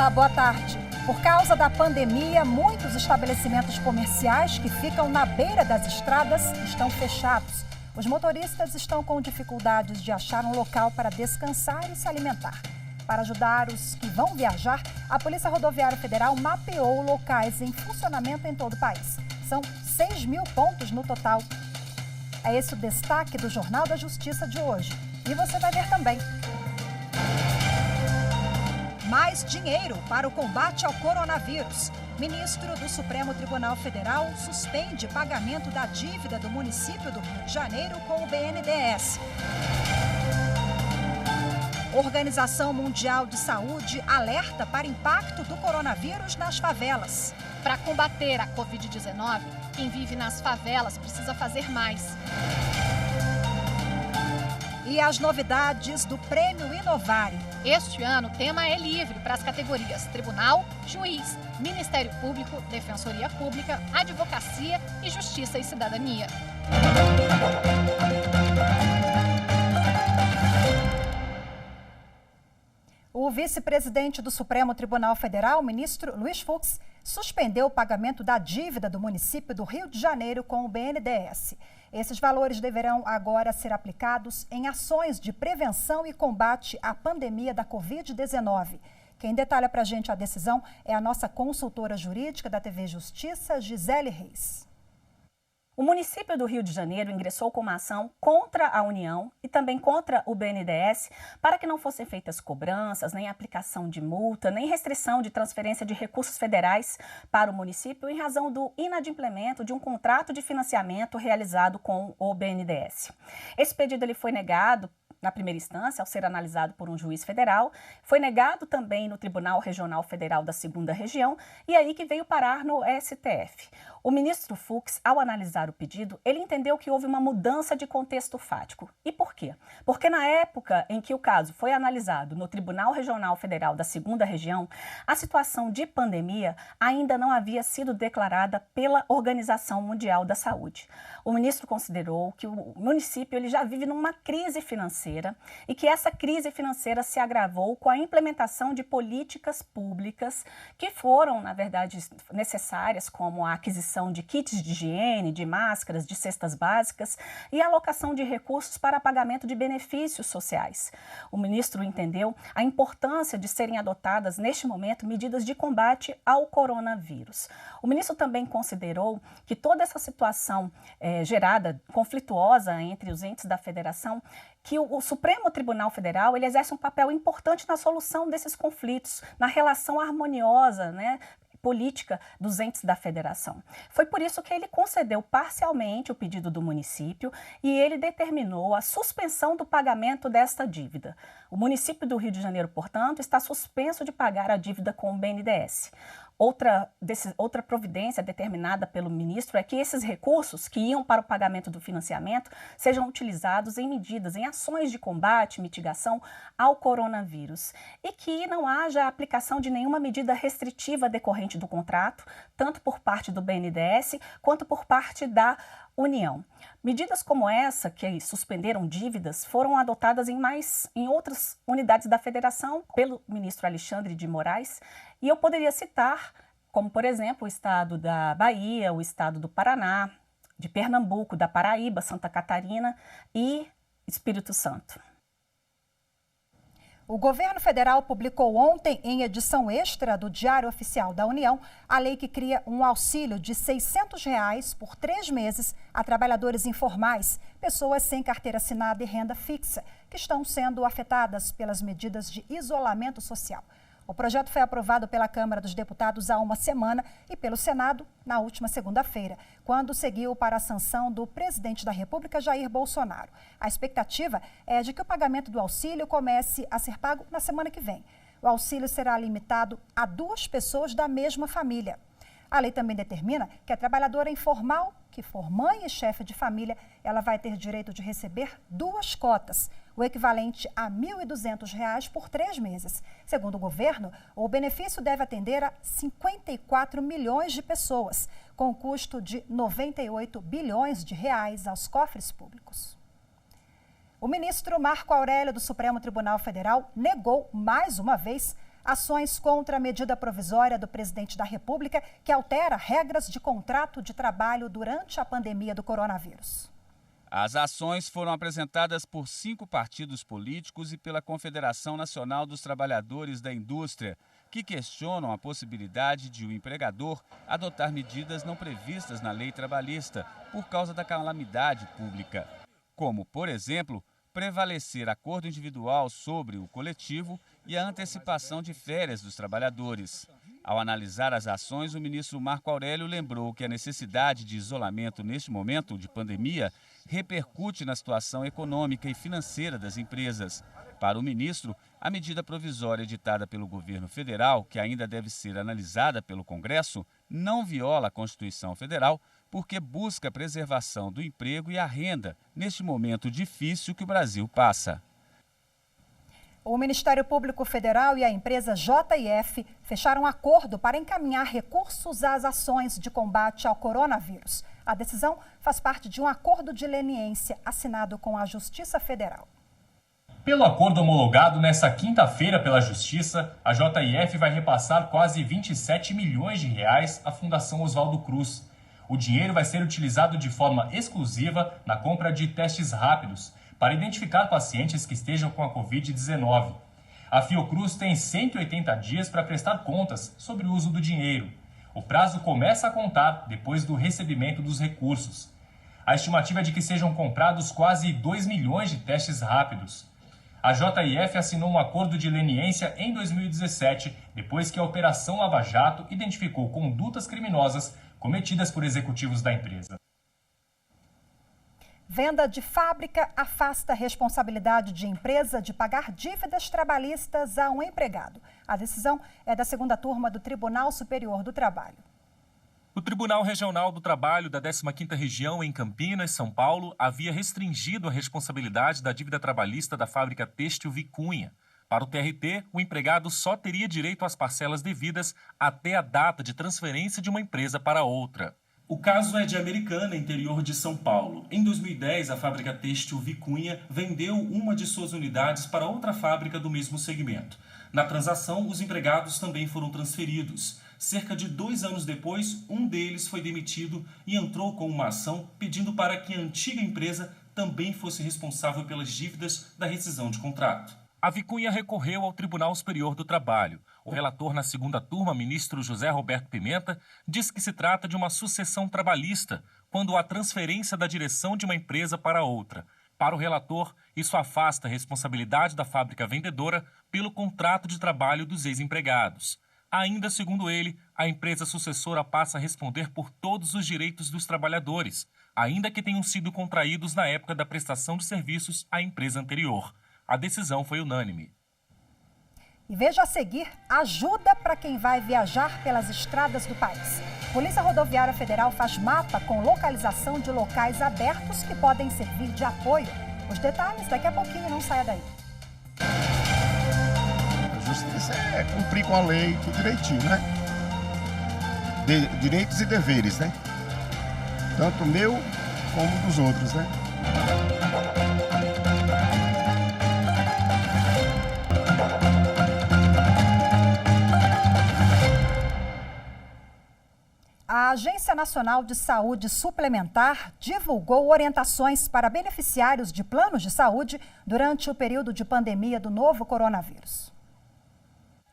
Olá, boa tarde. Por causa da pandemia, muitos estabelecimentos comerciais que ficam na beira das estradas estão fechados. Os motoristas estão com dificuldades de achar um local para descansar e se alimentar. Para ajudar os que vão viajar, a Polícia Rodoviária Federal mapeou locais em funcionamento em todo o país. São 6.000 pontos no total. É esse o destaque do Jornal da Justiça de hoje. E você vai ver também. Mais dinheiro para o combate ao coronavírus. Ministro do Supremo Tribunal Federal suspende pagamento da dívida do município do Rio de Janeiro com o BNDES. Organização Mundial de Saúde alerta para impacto do coronavírus nas favelas. Para combater a Covid-19, quem vive nas favelas precisa fazer mais. E as novidades do Prêmio Inovare. Este ano, o tema é livre para as categorias Tribunal, Juiz, Ministério Público, Defensoria Pública, Advocacia e Justiça e Cidadania. O vice-presidente do Supremo Tribunal Federal, ministro Luiz Fux, suspendeu o pagamento da dívida do município do Rio de Janeiro com o BNDES. Esses valores deverão agora ser aplicados em ações de prevenção e combate à pandemia da Covid-19. Quem detalha para a gente a decisão é a nossa consultora jurídica da TV Justiça, Gisele Reis. O município do Rio de Janeiro ingressou com uma ação contra a União e também contra o BNDES para que não fossem feitas cobranças, nem aplicação de multa, nem restrição de transferência de recursos federais para o município em razão do inadimplemento de um contrato de financiamento realizado com o BNDES. Esse pedido ele foi negado na primeira instância, ao ser analisado por um juiz federal, foi negado também no Tribunal Regional Federal da 2ª Região e aí que veio parar no STF. O ministro Fux, ao analisar o pedido, ele entendeu que houve uma mudança de contexto fático. E por quê? Porque na época em que o caso foi analisado no Tribunal Regional Federal da 2ª Região, a situação de pandemia ainda não havia sido declarada pela Organização Mundial da Saúde. O ministro considerou que o município ele já vive numa crise financeira e que essa crise financeira se agravou com a implementação de políticas públicas que foram, na verdade, necessárias, como a aquisição de kits de higiene, de máscaras, de cestas básicas e a alocação de recursos para pagamento de benefícios sociais. O ministro entendeu a importância de serem adotadas, neste momento, medidas de combate ao coronavírus. O ministro também considerou que toda essa situação gerada, conflituosa entre os entes da federação, que o Supremo Tribunal Federal ele exerce um papel importante na solução desses conflitos, na relação harmoniosa, política dos entes da federação. Foi por isso que ele concedeu parcialmente o pedido do município e ele determinou a suspensão do pagamento desta dívida. O município do Rio de Janeiro, portanto, está suspenso de pagar a dívida com o BNDES. Outra providência determinada pelo ministro é que esses recursos que iam para o pagamento do financiamento sejam utilizados em medidas, em ações de combate, mitigação ao coronavírus e que não haja aplicação de nenhuma medida restritiva decorrente do contrato, tanto por parte do BNDES quanto por parte da União. Medidas como essa, que suspenderam dívidas, foram adotadas em outras unidades da federação pelo ministro Alexandre de Moraes, e eu poderia citar, como por exemplo, o estado da Bahia, o estado do Paraná, de Pernambuco, da Paraíba, Santa Catarina e Espírito Santo. O governo federal publicou ontem, em edição extra do Diário Oficial da União, a lei que cria um auxílio de R$ 600 por 3 meses a trabalhadores informais, pessoas sem carteira assinada e renda fixa, que estão sendo afetadas pelas medidas de isolamento social. O projeto foi aprovado pela Câmara dos Deputados há uma semana e pelo Senado na última segunda-feira, quando seguiu para a sanção do presidente da República, Jair Bolsonaro. A expectativa é de que o pagamento do auxílio comece a ser pago na semana que vem. O auxílio será limitado a 2 pessoas da mesma família. A lei também determina que a trabalhadora informal, que for mãe e chefe de família, ela vai ter direito de receber 2 cotas, o equivalente a R$ 1.200 por 3 meses. Segundo o governo, o benefício deve atender a 54 milhões de pessoas, com custo de R$ 98 bilhões aos cofres públicos. O ministro Marco Aurélio do Supremo Tribunal Federal negou mais uma vez ações contra a medida provisória do presidente da República que altera regras de contrato de trabalho durante a pandemia do coronavírus. As ações foram apresentadas por 5 partidos políticos e pela Confederação Nacional dos Trabalhadores da Indústria, que questionam a possibilidade de o empregador adotar medidas não previstas na lei trabalhista por causa da calamidade pública, como, por exemplo, prevalecer acordo individual sobre o coletivo e a antecipação de férias dos trabalhadores. Ao analisar as ações, o ministro Marco Aurélio lembrou que a necessidade de isolamento neste momento de pandemia repercute na situação econômica e financeira das empresas. Para o ministro, a medida provisória editada pelo governo federal, que ainda deve ser analisada pelo Congresso, não viola a Constituição Federal porque busca a preservação do emprego e a renda neste momento difícil que o Brasil passa. O Ministério Público Federal e a empresa JF fecharam um acordo para encaminhar recursos às ações de combate ao coronavírus. A decisão faz parte de um acordo de leniência assinado com a Justiça Federal. Pelo acordo homologado nesta quinta-feira pela Justiça, a JF vai repassar quase 27 milhões de reais à Fundação Oswaldo Cruz. O dinheiro vai ser utilizado de forma exclusiva na compra de testes rápidos para identificar pacientes que estejam com a Covid-19. A Fiocruz tem 180 dias para prestar contas sobre o uso do dinheiro. O prazo começa a contar depois do recebimento dos recursos. A estimativa é de que sejam comprados quase 2 milhões de testes rápidos. A JF assinou um acordo de leniência em 2017, depois que a Operação Lava Jato identificou condutas criminosas cometidas por executivos da empresa. Venda de fábrica afasta a responsabilidade de empresa de pagar dívidas trabalhistas a um empregado. A decisão é da segunda turma do Tribunal Superior do Trabalho. O Tribunal Regional do Trabalho da 15ª Região em Campinas, São Paulo, havia restringido a responsabilidade da dívida trabalhista da fábrica têxtil Vicunha. Para o TRT, o empregado só teria direito às parcelas devidas até a data de transferência de uma empresa para outra. O caso é de Americana, interior de São Paulo. Em 2010, a fábrica têxtil Vicunha vendeu uma de suas unidades para outra fábrica do mesmo segmento. Na transação, os empregados também foram transferidos. Cerca de 2 anos depois, um deles foi demitido e entrou com uma ação pedindo para que a antiga empresa também fosse responsável pelas dívidas da rescisão de contrato. A Vicunha recorreu ao Tribunal Superior do Trabalho. O relator na segunda turma, ministro José Roberto Pimenta, diz que se trata de uma sucessão trabalhista, quando há transferência da direção de uma empresa para outra. Para o relator, isso afasta a responsabilidade da fábrica vendedora pelo contrato de trabalho dos ex-empregados. Ainda segundo ele, a empresa sucessora passa a responder por todos os direitos dos trabalhadores, ainda que tenham sido contraídos na época da prestação de serviços à empresa anterior. A decisão foi unânime. E veja a seguir, ajuda para quem vai viajar pelas estradas do país. Polícia Rodoviária Federal faz mapa com localização de locais abertos que podem servir de apoio. Os detalhes daqui a pouquinho, não saia daí. A justiça é cumprir com a lei tudo direitinho, né? Direitos e deveres, né? Tanto meu como dos outros, né? A Agência Nacional de Saúde Suplementar divulgou orientações para beneficiários de planos de saúde durante o período de pandemia do novo coronavírus.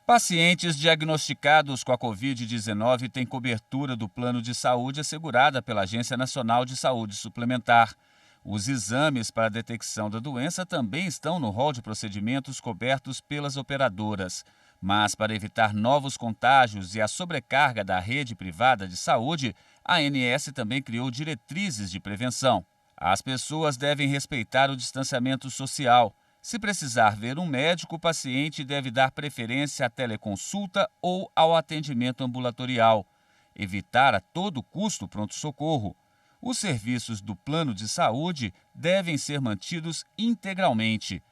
Pacientes diagnosticados com a Covid-19 têm cobertura do plano de saúde assegurada pela Agência Nacional de Saúde Suplementar. Os exames para a detecção da doença também estão no rol de procedimentos cobertos pelas operadoras. Mas, para evitar novos contágios e a sobrecarga da rede privada de saúde, a ANS também criou diretrizes de prevenção. As pessoas devem respeitar o distanciamento social. Se precisar ver um médico, o paciente deve dar preferência à teleconsulta ou ao atendimento ambulatorial. Evitar a todo custo o pronto-socorro. Os serviços do plano de saúde devem ser mantidos integralmente.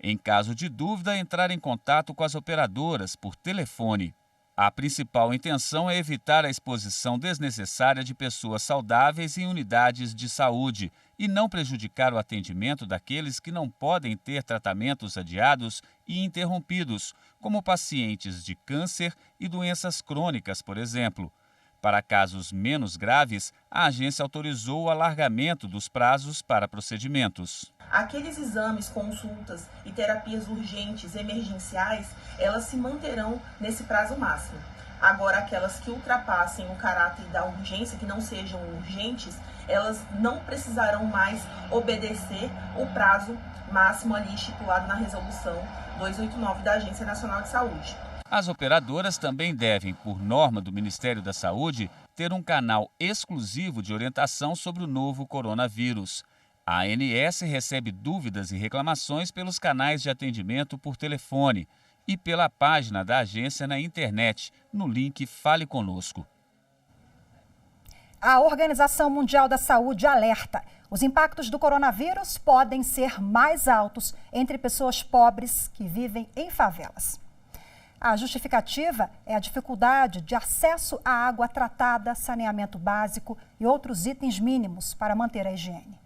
Em caso de dúvida, entrar em contato com as operadoras por telefone. A principal intenção é evitar a exposição desnecessária de pessoas saudáveis em unidades de saúde e não prejudicar o atendimento daqueles que não podem ter tratamentos adiados e interrompidos, como pacientes de câncer e doenças crônicas, por exemplo. Para casos menos graves, a agência autorizou o alargamento dos prazos para procedimentos. Aqueles exames, consultas e terapias urgentes, emergenciais, elas se manterão nesse prazo máximo. Agora, aquelas que ultrapassem o caráter da urgência, que não sejam urgentes, elas não precisarão mais obedecer o prazo máximo ali estipulado na resolução 289 da Agência Nacional de Saúde. As operadoras também devem, por norma do Ministério da Saúde, ter um canal exclusivo de orientação sobre o novo coronavírus. A ANS recebe dúvidas e reclamações pelos canais de atendimento por telefone e pela página da agência na internet, no link Fale Conosco. A Organização Mundial da Saúde alerta: os impactos do coronavírus podem ser mais altos entre pessoas pobres que vivem em favelas. A justificativa é a dificuldade de acesso à água tratada, saneamento básico e outros itens mínimos para manter a higiene.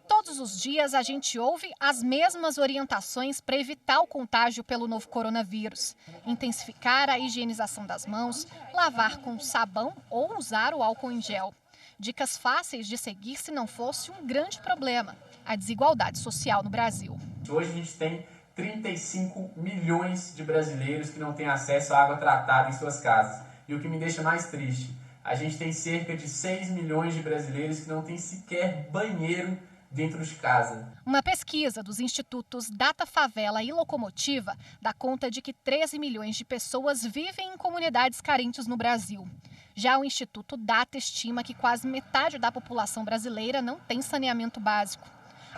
Todos os dias a gente ouve as mesmas orientações para evitar o contágio pelo novo coronavírus. Intensificar a higienização das mãos, lavar com sabão ou usar o álcool em gel. Dicas fáceis de seguir se não fosse um grande problema: a desigualdade social no Brasil. Hoje a gente tem 35 milhões de brasileiros que não têm acesso à água tratada em suas casas. E o que me deixa mais triste, a gente tem cerca de 6 milhões de brasileiros que não têm sequer banheiro dentro de casa. Uma pesquisa dos institutos Data Favela e Locomotiva dá conta de que 13 milhões de pessoas vivem em comunidades carentes no Brasil. Já o Instituto Data estima que quase metade da população brasileira não tem saneamento básico.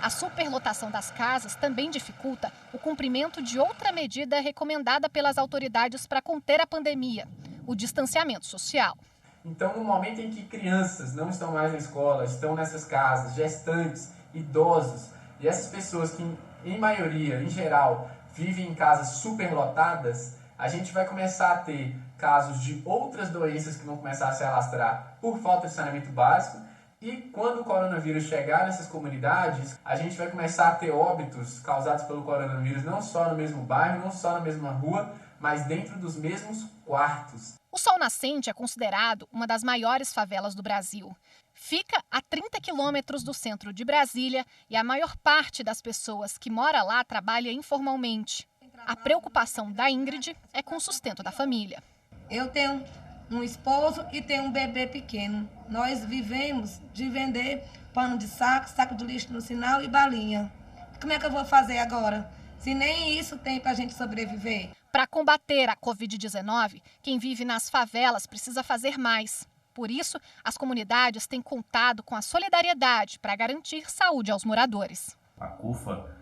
A superlotação das casas também dificulta o cumprimento de outra medida recomendada pelas autoridades para conter a pandemia: o distanciamento social. Então, no momento em que crianças não estão mais na escola, estão nessas casas, gestantes, idosos, e essas pessoas que, em maioria, em geral, vivem em casas superlotadas, a gente vai começar a ter casos de outras doenças que vão começar a se alastrar por falta de saneamento básico. E quando o coronavírus chegar nessas comunidades, a gente vai começar a ter óbitos causados pelo coronavírus não só no mesmo bairro, não só na mesma rua, mas dentro dos mesmos quartos. O Sol Nascente é considerado uma das maiores favelas do Brasil. Fica a 30 quilômetros do centro de Brasília e a maior parte das pessoas que mora lá trabalha informalmente. A preocupação da Ingrid é com o sustento da família. Eu tenho um esposo e tenho um bebê pequeno. Nós vivemos de vender pano de saco, saco de lixo no sinal e balinha. Como é que eu vou fazer agora, se nem isso tem para a gente sobreviver? Para combater a Covid-19, quem vive nas favelas precisa fazer mais. Por isso, as comunidades têm contado com a solidariedade para garantir saúde aos moradores. A CUFA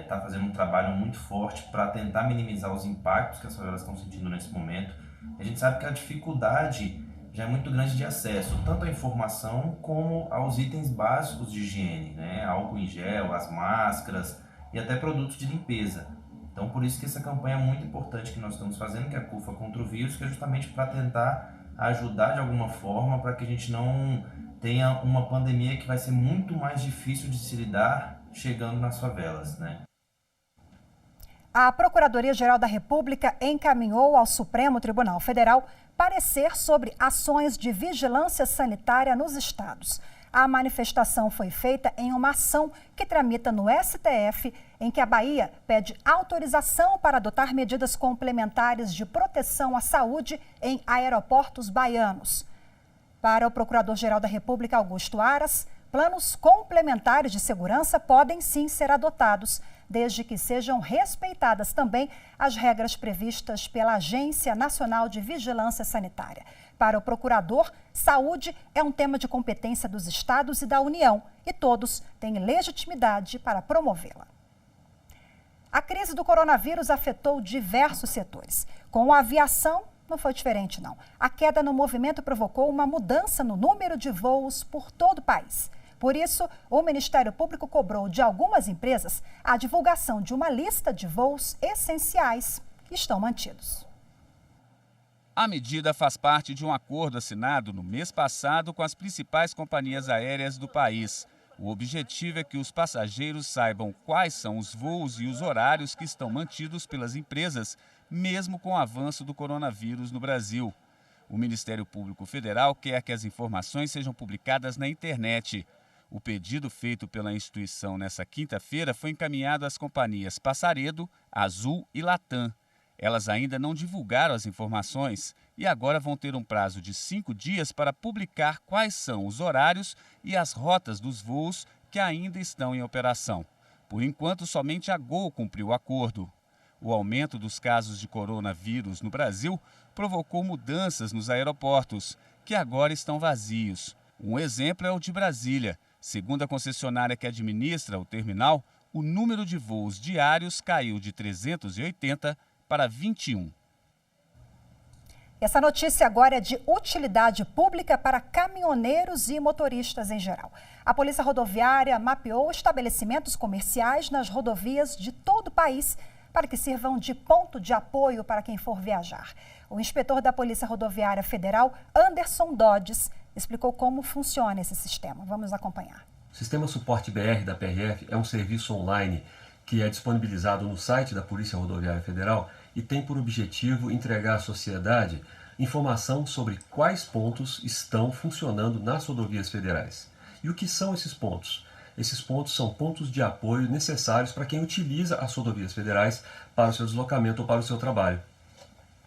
está fazendo um trabalho muito forte para tentar minimizar os impactos que as favelas estão sentindo nesse momento. A gente sabe que a dificuldade já é muito grande de acesso, tanto à informação como aos itens básicos de higiene, né? Álcool em gel, as máscaras e até produtos de limpeza. Então, por isso que essa campanha é muito importante que nós estamos fazendo, que é a CUFA contra o vírus, que é justamente para tentar ajudar de alguma forma para que a gente não tenha uma pandemia que vai ser muito mais difícil de se lidar chegando nas favelas, né? A Procuradoria-Geral da República encaminhou ao Supremo Tribunal Federal parecer sobre ações de vigilância sanitária nos estados. A manifestação foi feita em uma ação que tramita no STF, em que a Bahia pede autorização para adotar medidas complementares de proteção à saúde em aeroportos baianos. Para o Procurador-Geral da República, Augusto Aras, planos complementares de segurança podem sim ser adotados, desde que sejam respeitadas também as regras previstas pela Agência Nacional de Vigilância Sanitária. Para o procurador, saúde é um tema de competência dos estados e da União, e todos têm legitimidade para promovê-la. A crise do coronavírus afetou diversos setores. Com a aviação, não foi diferente, não. A queda no movimento provocou uma mudança no número de voos por todo o país. Por isso, o Ministério Público cobrou de algumas empresas a divulgação de uma lista de voos essenciais que estão mantidos. A medida faz parte de um acordo assinado no mês passado com as principais companhias aéreas do país. O objetivo é que os passageiros saibam quais são os voos e os horários que estão mantidos pelas empresas, mesmo com o avanço do coronavírus no Brasil. O Ministério Público Federal quer que as informações sejam publicadas na internet. O pedido feito pela instituição nesta quinta-feira foi encaminhado às companhias Passaredo, Azul e Latam. Elas ainda não divulgaram as informações e agora vão ter um prazo de 5 dias para publicar quais são os horários e as rotas dos voos que ainda estão em operação. Por enquanto, somente a Gol cumpriu o acordo. O aumento dos casos de coronavírus no Brasil provocou mudanças nos aeroportos, que agora estão vazios. Um exemplo é o de Brasília. Segundo a concessionária que administra o terminal, o número de voos diários caiu de 380 para 21. Essa notícia agora é de utilidade pública para caminhoneiros e motoristas em geral. A Polícia Rodoviária mapeou estabelecimentos comerciais nas rodovias de todo o país para que sirvam de ponto de apoio para quem for viajar. O inspetor da Polícia Rodoviária Federal, Anderson Dodges, explicou como funciona esse sistema. Vamos acompanhar. O Sistema Suporte BR da PRF é um serviço online que é disponibilizado no site da Polícia Rodoviária Federal e tem por objetivo entregar à sociedade informação sobre quais pontos estão funcionando nas rodovias federais. E o que são esses pontos? Esses pontos são pontos de apoio necessários para quem utiliza as rodovias federais para o seu deslocamento ou para o seu trabalho.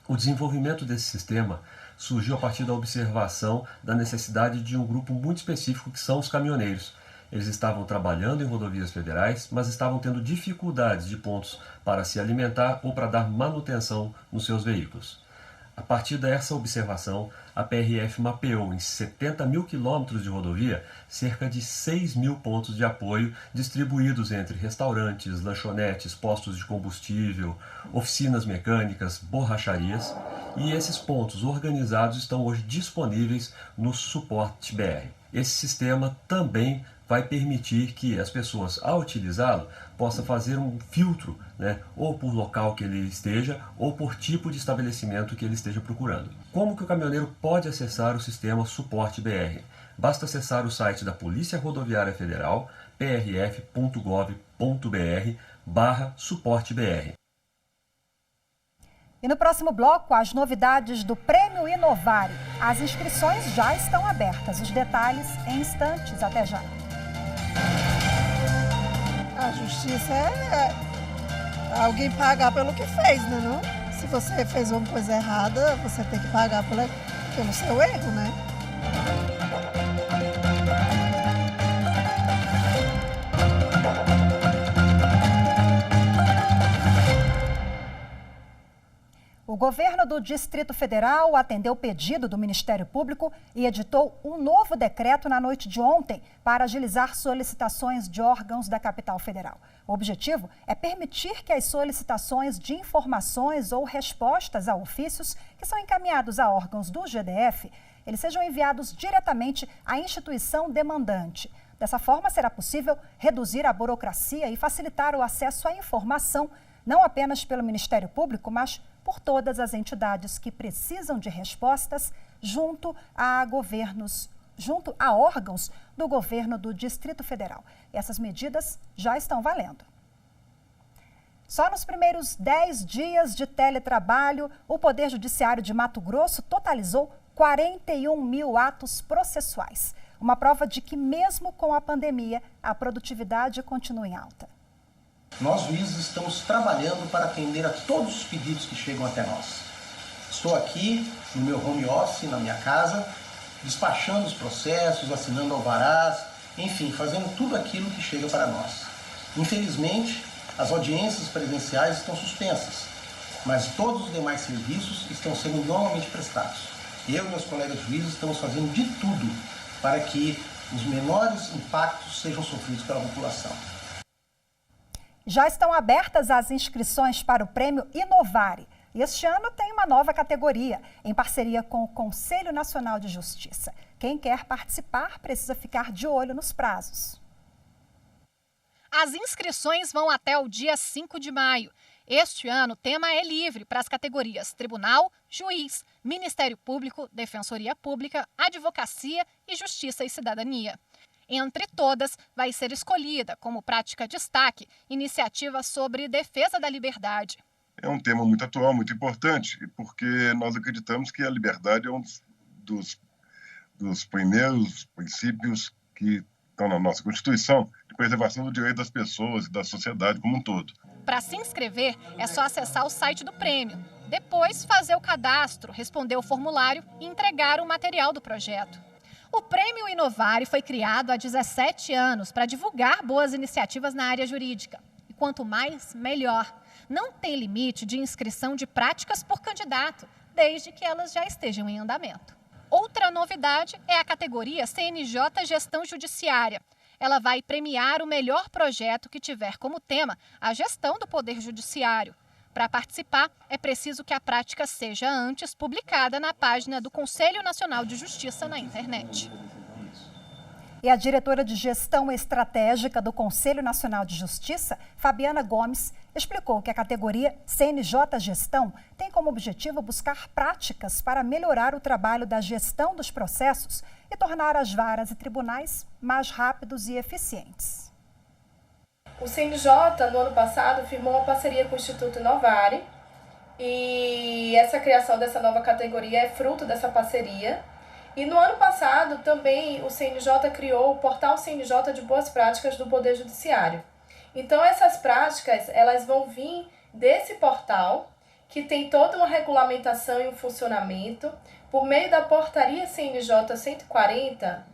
O desenvolvimento desse sistema surgiu a partir da observação da necessidade de um grupo muito específico, que são os caminhoneiros. Eles estavam trabalhando em rodovias federais, mas estavam tendo dificuldades de pontos para se alimentar ou para dar manutenção nos seus veículos. A partir dessa observação, a PRF mapeou em 70 mil quilômetros de rodovia cerca de 6 mil pontos de apoio distribuídos entre restaurantes, lanchonetes, postos de combustível, oficinas mecânicas, borracharias. E esses pontos organizados estão hoje disponíveis no Suporte BR. Esse sistema também vai permitir que as pessoas, ao utilizá-lo, possam fazer um filtro, ou por local que ele esteja, ou por tipo de estabelecimento que ele esteja procurando. Como que o caminhoneiro pode acessar o sistema Suporte BR? Basta acessar o site da Polícia Rodoviária Federal, prf.gov.br/suportebr. E no próximo bloco, as novidades do Prêmio Inovare. As inscrições já estão abertas. Os detalhes em instantes. Até já. A justiça é alguém pagar pelo que fez, né? Não? Se você fez uma coisa errada, você tem que pagar pelo seu erro, né? O governo do Distrito Federal atendeu o pedido do Ministério Público e editou um novo decreto na noite de ontem para agilizar solicitações de órgãos da capital federal. O objetivo é permitir que as solicitações de informações ou respostas a ofícios que são encaminhados a órgãos do GDF, eles sejam enviados diretamente à instituição demandante. Dessa forma, será possível reduzir a burocracia e facilitar o acesso à informação, não apenas pelo Ministério Público, mas por todas as entidades que precisam de respostas junto a órgãos do governo do Distrito Federal. Essas medidas já estão valendo. Só nos primeiros 10 dias de teletrabalho, o Poder Judiciário de Mato Grosso totalizou 41 mil atos processuais. Uma prova de que, mesmo com a pandemia, a produtividade continua em alta. Nós, juízes, estamos trabalhando para atender a todos os pedidos que chegam até nós. Estou aqui no meu home office, na minha casa, despachando os processos, assinando alvarás, enfim, fazendo tudo aquilo que chega para nós. Infelizmente, as audiências presenciais estão suspensas, mas todos os demais serviços estão sendo normalmente prestados. Eu e meus colegas juízes estamos fazendo de tudo para que os menores impactos sejam sofridos pela população. Já estão abertas as inscrições para o Prêmio Inovare. Este ano tem uma nova categoria, em parceria com o Conselho Nacional de Justiça. Quem quer participar precisa ficar de olho nos prazos. As inscrições vão até o dia 5 de maio. Este ano, o tema é livre para as categorias Tribunal, Juiz, Ministério Público, Defensoria Pública, Advocacia e Justiça e Cidadania. Entre todas, vai ser escolhida como prática destaque iniciativa sobre defesa da liberdade. É um tema muito atual, muito importante, porque nós acreditamos que a liberdade é um dos primeiros princípios que estão na nossa Constituição, de preservação do direito das pessoas e da sociedade como um todo. Para se inscrever, é só acessar o site do prêmio. Depois, fazer o cadastro, responder o formulário e entregar o material do projeto. O Prêmio Inovare foi criado há 17 anos para divulgar boas iniciativas na área jurídica. E quanto mais, melhor. Não tem limite de inscrição de práticas por candidato, desde que elas já estejam em andamento. Outra novidade é a categoria CNJ Gestão Judiciária. Ela vai premiar o melhor projeto que tiver como tema a gestão do Poder Judiciário. Para participar, é preciso que a prática seja antes publicada na página do Conselho Nacional de Justiça na internet. E a diretora de Gestão Estratégica do Conselho Nacional de Justiça, Fabiana Gomes, explicou que a categoria CNJ Gestão tem como objetivo buscar práticas para melhorar o trabalho da gestão dos processos e tornar as varas e tribunais mais rápidos e eficientes. O CNJ, no ano passado, firmou uma parceria com o Instituto Inovare e essa criação dessa nova categoria é fruto dessa parceria. E no ano passado também o CNJ criou o portal CNJ de Boas Práticas do Poder Judiciário. Então essas práticas elas vão vir desse portal que tem toda uma regulamentação e um funcionamento. Por meio da portaria CNJ 140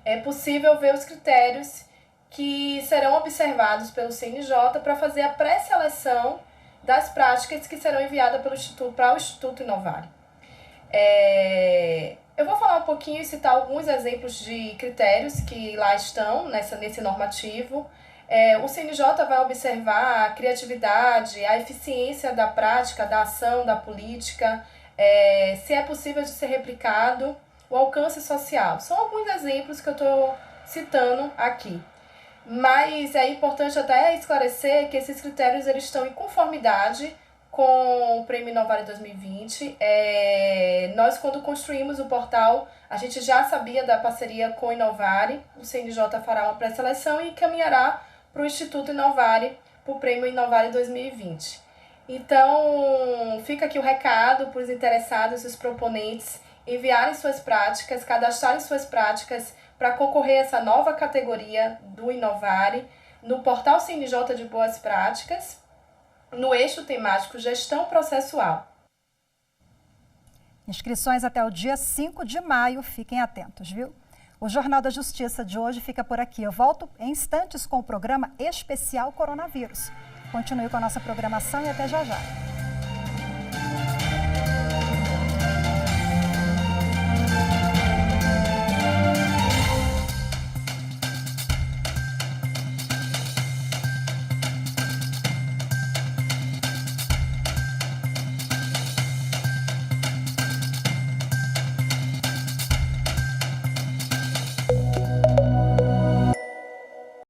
é possível ver os critérios que serão observados pelo CNJ para fazer a pré-seleção das práticas que serão enviadas pelo Instituto para o Instituto Inovare. Eu vou falar um pouquinho e citar alguns exemplos de critérios que lá estão nesse normativo. O CNJ vai observar a criatividade, a eficiência da prática, da ação, da política, se é possível de ser replicado, o alcance social. São alguns exemplos que eu estou citando aqui. Mas é importante até esclarecer que esses critérios eles estão em conformidade com o Prêmio Inovare 2020. Nós, quando construímos o portal, a gente já sabia da parceria com o Inovare. O CNJ fará uma pré-seleção e encaminhará para o Instituto Inovare, para o Prêmio Inovare 2020. Então, fica aqui o recado para os interessados e os proponentes enviarem suas práticas, cadastrarem suas práticas para concorrer a essa nova categoria do Inovare no portal CNJ de Boas Práticas, no eixo temático Gestão Processual. Inscrições até o dia 5 de maio, fiquem atentos, viu? O Jornal da Justiça de hoje fica por aqui. Eu volto em instantes com o programa especial Coronavírus. Continue com a nossa programação e até já já.